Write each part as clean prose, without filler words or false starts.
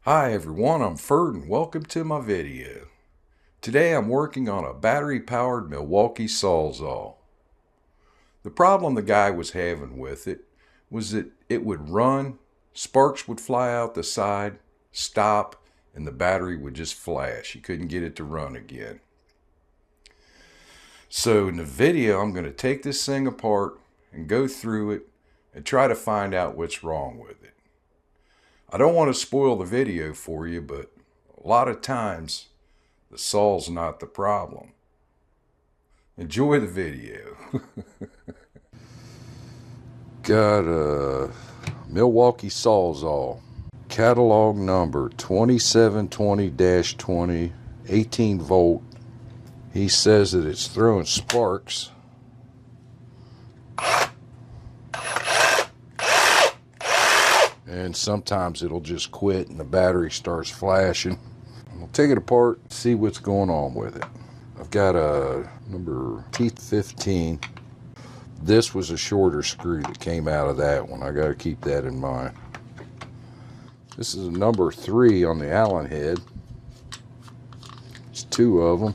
Hi everyone, I'm Ferd and welcome to my video. Today I'm working on a battery-powered Milwaukee Sawzall. The problem the guy was having with it was that it would run, sparks would fly out the side, stop, and the battery would just flash. You couldn't get it to run again. So in the video I'm going to take this thing apart and go through it and try to find out what's wrong with it. I don't want to spoil the video for you, but a lot of times the saw's not the problem. Enjoy the video. Got a Milwaukee Sawzall, catalog number 2720-20, 18 volt. He says that it's throwing sparks. And sometimes it'll just quit and the battery starts flashing. We'll take it apart, see what's going on with it. I've got a number T15. This was a shorter screw that came out of that one. I got to keep that in mind. This is a number 3 on the Allen head. It's 2 of them.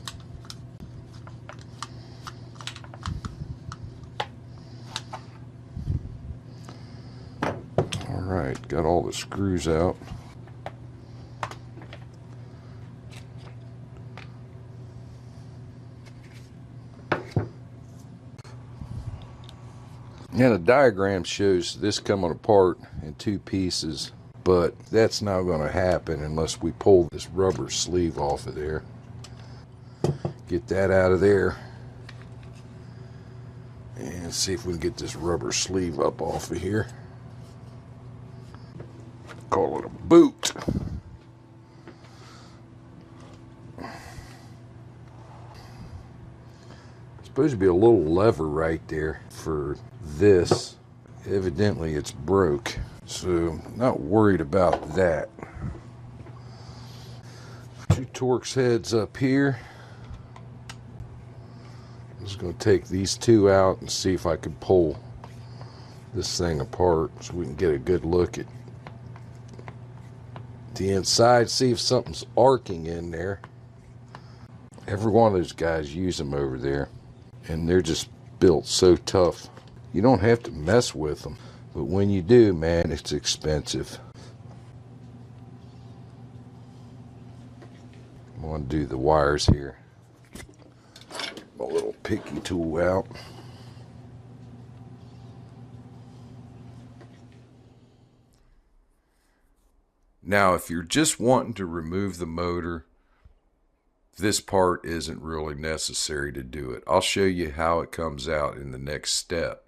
Alright, got all the screws out. And the diagram shows this coming apart in 2 pieces, but that's not going to happen unless we pull this rubber sleeve off of there. Get that out of there. And see if we can get this rubber sleeve up off of here. Call it a boot. Supposed to be a little lever right there for this. Evidently it's broke, so not worried about that. 2 Torx heads up here. I'm just going to take these 2 out and see if I can pull this thing apart so we can get a good look at the inside, see if something's arcing in there. Every one of those guys use them over there, and they're just built so tough. You don't have to mess with them, but when you do, man, it's expensive. I'm going to do the wires here. My little picky tool out. Now, if you're just wanting to remove the motor, this part isn't really necessary to do it. I'll show you how it comes out in the next step.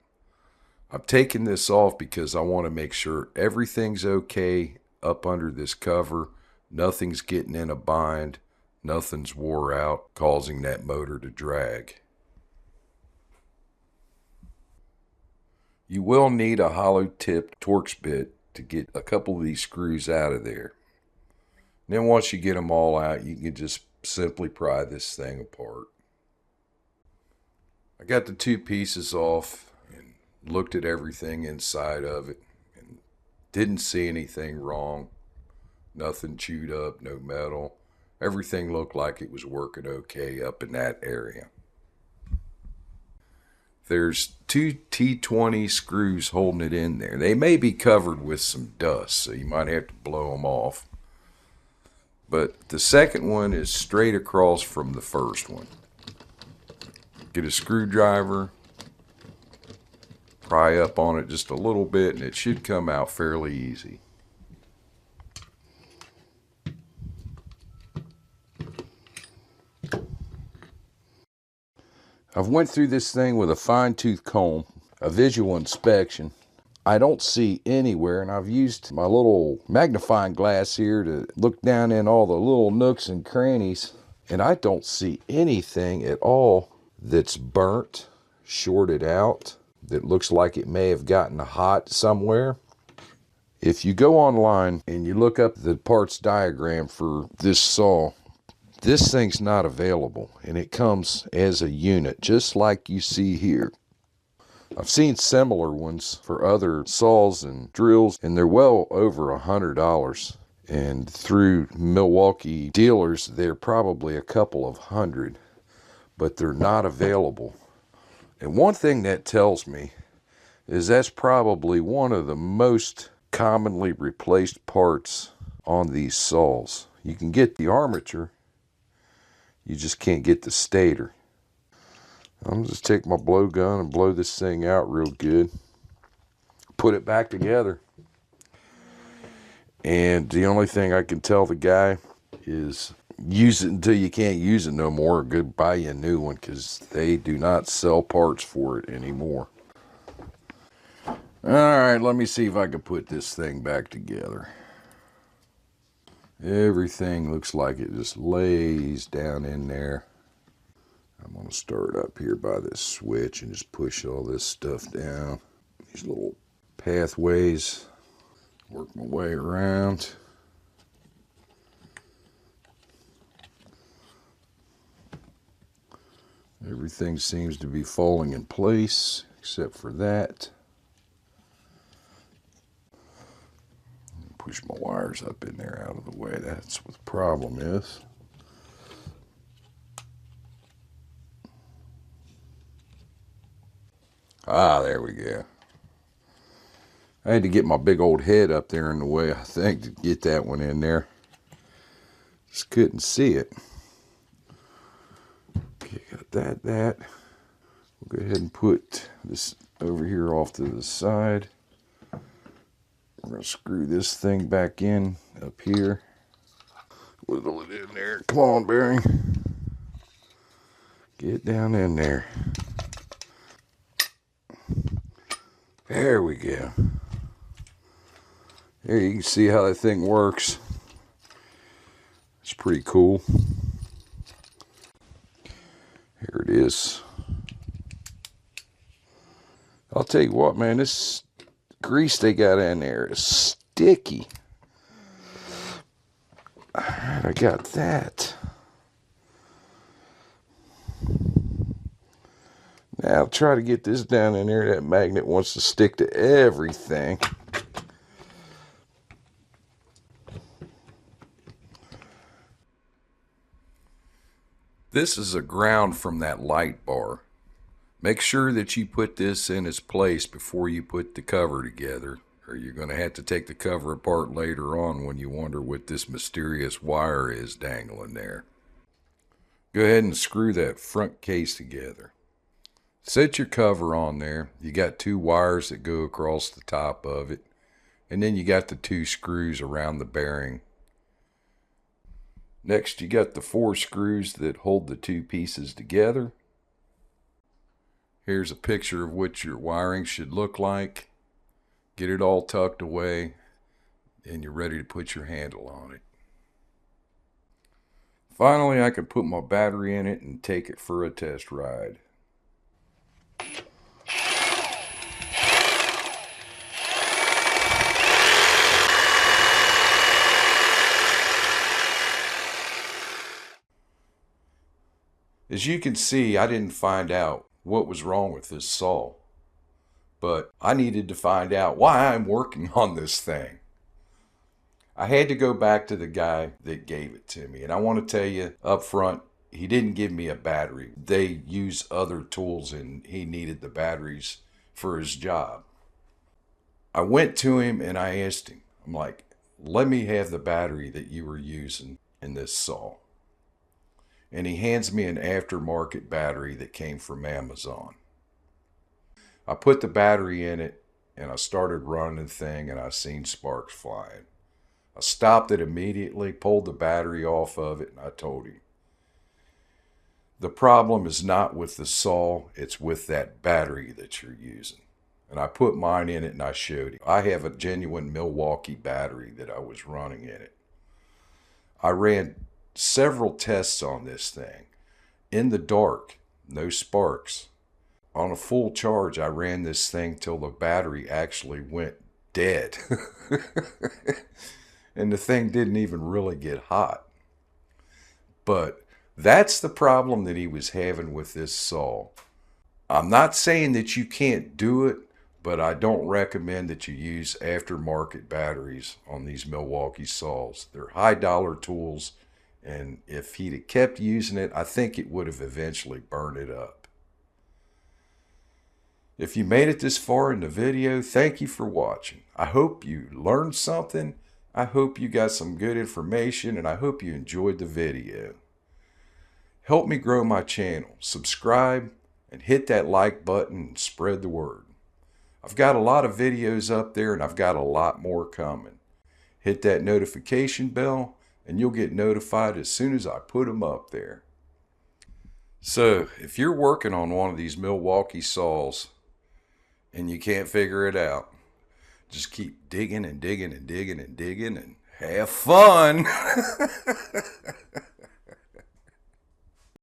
I'm taking this off because I want to make sure everything's okay up under this cover. Nothing's getting in a bind. Nothing's wore out, causing that motor to drag. You will need a hollow-tipped Torx bit to get a couple of these screws out of there. And then once you get them all out, you can just simply pry this thing apart. I got the 2 pieces off and looked at everything inside of it and didn't see anything wrong. Nothing chewed up, no metal. Everything looked like it was working okay up in that area. There's 2 T20 screws holding it in there. They may be covered with some dust, so you might have to blow them off. But the second one is straight across from the first one. Get a screwdriver, pry up on it just a little bit, and it should come out fairly easy. I've went through this thing with a fine-tooth comb, a visual inspection. I don't see anywhere, and I've used my little magnifying glass here to look down in all the little nooks and crannies, and I don't see anything at all that's burnt, shorted out, that looks like it may have gotten hot somewhere. If you go online and you look up the parts diagram for this saw, this thing's not available, and it comes as a unit, just like you see here. I've seen similar ones for other saws and drills, and they're well over $100. And through Milwaukee dealers, they're probably a couple of hundred, but they're not available. And one thing that tells me is that's probably one of the most commonly replaced parts on these saws. You can get the armature, you just can't get the stator. I'm just take my blow gun and blow this thing out real good, put it back together. And the only thing I can tell the guy is use it until you can't use it no more, or go buy you a new one, because they do not sell parts for it anymore. Alright, let me see if I can put this thing back together. Everything looks like it just lays down in there. I'm going to start up here by this switch and just push all this stuff down. These little pathways. Work my way around. Everything seems to be falling in place except for that. Push my wires up in there out of the way. That's what the problem is. Ah, there we go. I had to get my big old head up there in the way, I think, to get that one in there. Just couldn't see it. Okay, got that. We'll go ahead and put this over here off to the side. We're going to screw this thing back in up here. Wiggle it in there. Come on, bearing. Get down in there. There we go. There you can see how that thing works. It's pretty cool. Here it is. I'll tell you what, man, this grease they got in there is sticky. Alright, I got that. Now I'll try to get this down in there. That magnet wants to stick to everything. This is a ground from that light bar. Make sure that you put this in its place before you put the cover together, or you're going to have to take the cover apart later on when you wonder what this mysterious wire is dangling there. Go ahead and screw that front case together. Set your cover on there. You got 2 wires that go across the top of it, and then you got the 2 screws around the bearing. Next, you got the 4 screws that hold the 2 pieces together. Here's a picture of what your wiring should look like. Get it all tucked away, and you're ready to put your handle on it. Finally, I can put my battery in it and take it for a test ride. As you can see, I didn't find out what was wrong with this saw, but I needed to find out why I'm working on this thing. I had to go back to the guy that gave it to me, and I want to tell you up front, he didn't give me a battery. They use other tools, and he needed the batteries for his job. I went to him and I asked him, I'm like, let me have the battery that you were using in this saw. And he hands me an aftermarket battery that came from Amazon. I put the battery in it and I started running the thing, and I seen sparks flying. I stopped it immediately, pulled the battery off of it, and I told him, the problem is not with the saw, it's with that battery that you're using. And I put mine in it and I showed him. I have a genuine Milwaukee battery that I was running in it. I ran several tests on this thing. In the dark, no sparks. On a full charge, I ran this thing till the battery actually went dead. And the thing didn't even really get hot. But that's the problem that he was having with this saw. I'm not saying that you can't do it, but I don't recommend that you use aftermarket batteries on these Milwaukee saws. They're high dollar tools, and if he'd have kept using it, I think it would have eventually burned it up. If you made it this far in the video, thank you for watching. I hope you learned something. I hope you got some good information, and I hope you enjoyed the video. Help me grow my channel. Subscribe and hit that like button and spread the word. I've got a lot of videos up there, and I've got a lot more coming. Hit that notification bell and you'll get notified as soon as I put them up there. So if you're working on one of these Milwaukee saws and you can't figure it out, just keep digging and digging and digging and digging and have fun.